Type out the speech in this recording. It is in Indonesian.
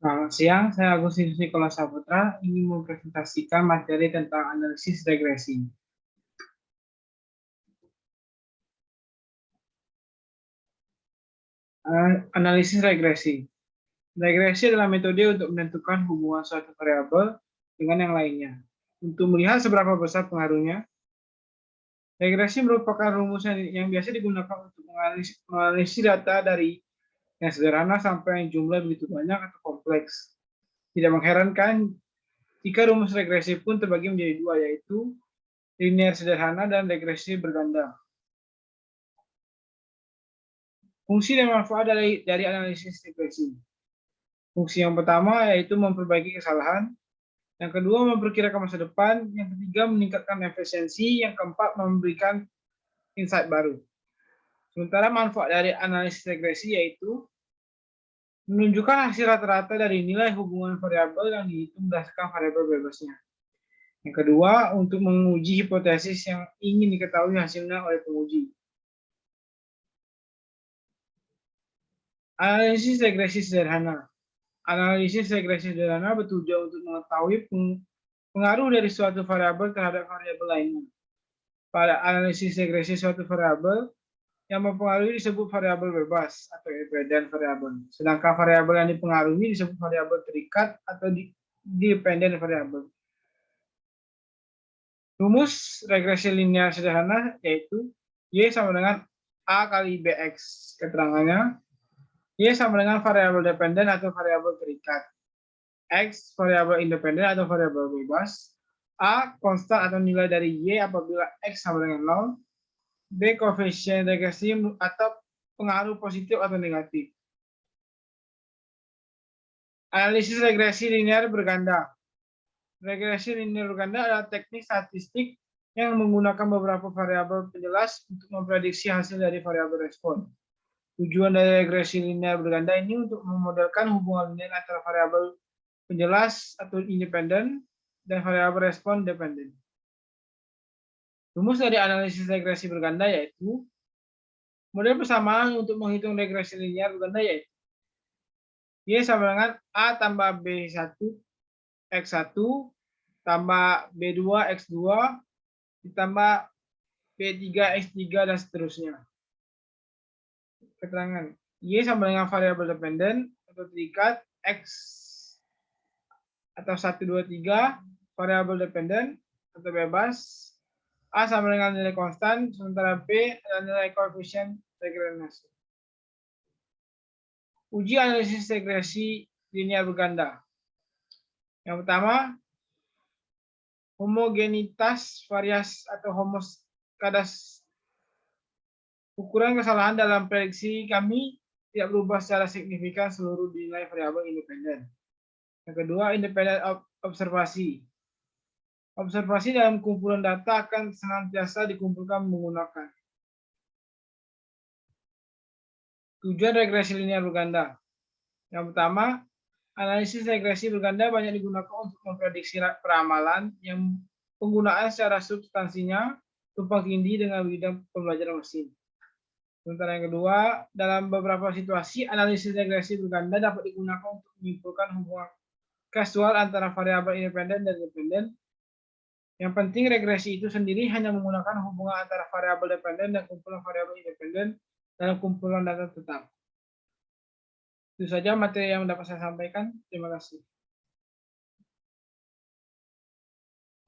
Selamat siang, saya Agustinus Nikola Saputra ingin mempresentasikan materi tentang analisis regresi. Analisis regresi. Regresi adalah metode untuk menentukan hubungan suatu variabel dengan yang lainnya. Untuk melihat seberapa besar pengaruhnya, regresi merupakan rumus yang biasa digunakan untuk menganalisis data dari yang sederhana sampai yang jumlah begitu banyak atau kompleks. Tidak mengherankan jika rumus regresi pun terbagi menjadi dua, yaitu linear sederhana dan regresi berganda. Fungsi dan manfaat dari analisis regresi. Fungsi yang pertama yaitu memperbaiki kesalahan, yang kedua memperkirakan masa depan, yang ketiga meningkatkan efisiensi, yang keempat memberikan insight baru. Sementara manfaat dari analisis regresi yaitu menunjukkan hasil rata-rata dari nilai hubungan variabel yang dihitung berdasarkan variabel bebasnya. Yang kedua, untuk menguji hipotesis yang ingin diketahui hasilnya oleh penguji. Analisis regresi sederhana. Analisis regresi sederhana bertujuan untuk mengetahui pengaruh dari suatu variabel terhadap variabel lainnya. Pada analisis regresi suatu variabel yang mempengaruhi disebut variabel bebas atau independen variabel. Sedangkan variabel yang dipengaruhi disebut variabel terikat atau dependent variabel. Rumus regresi linear sederhana yaitu Y sama dengan A kali BX. Keterangannya, Y sama dengan variabel dependen atau variabel terikat. X variabel independen atau variabel bebas. A konstan atau nilai dari Y apabila X sama dengan 0. B koefisien regresi atau pengaruh positif atau negatif. Analisis regresi linear berganda. Regresi linear berganda adalah teknik statistik yang menggunakan beberapa variabel penjelas untuk memprediksi hasil dari variabel respon. Tujuan dari regresi linear berganda ini untuk memodelkan hubungan linear antara variabel penjelas atau independen dan variabel respon dependen. Rumus dari analisis regresi berganda yaitu model persamaan untuk menghitung regresi linear berganda yaitu Y sama dengan A tambah B1 X1 tambah B2 X2 ditambah B3 X3 dan seterusnya. Keterangan Y sama dengan variabel dependen atau terikat, X atau 1, 2, 3 variabel dependen atau bebas, A sama dengan nilai konstan, sementara B adalah nilai koefisien regresi. Uji analisis regresi linear berganda. Yang pertama, homogenitas varias atau homoskadas. Ukuran kesalahan dalam prediksi kami tidak berubah secara signifikan seluruh nilai variabel independen. Yang kedua, independen observasi. Observasi dalam kumpulan data akan senantiasa dikumpulkan menggunakan. Tujuan regresi linear berganda. Yang pertama, analisis regresi berganda banyak digunakan untuk memprediksi peramalan yang penggunaan secara substansinya tumpang tindih dengan bidang pembelajaran mesin. Sementara yang kedua, dalam beberapa situasi, analisis regresi berganda dapat digunakan untuk menyimpulkan hubungan kasual antara variabel independen dan dependen. Yang penting, regresi itu sendiri hanya menggunakan hubungan antara variabel dependen dan kumpulan variabel independen dalam kumpulan data tetap. Itu saja materi yang dapat saya sampaikan. Terima kasih.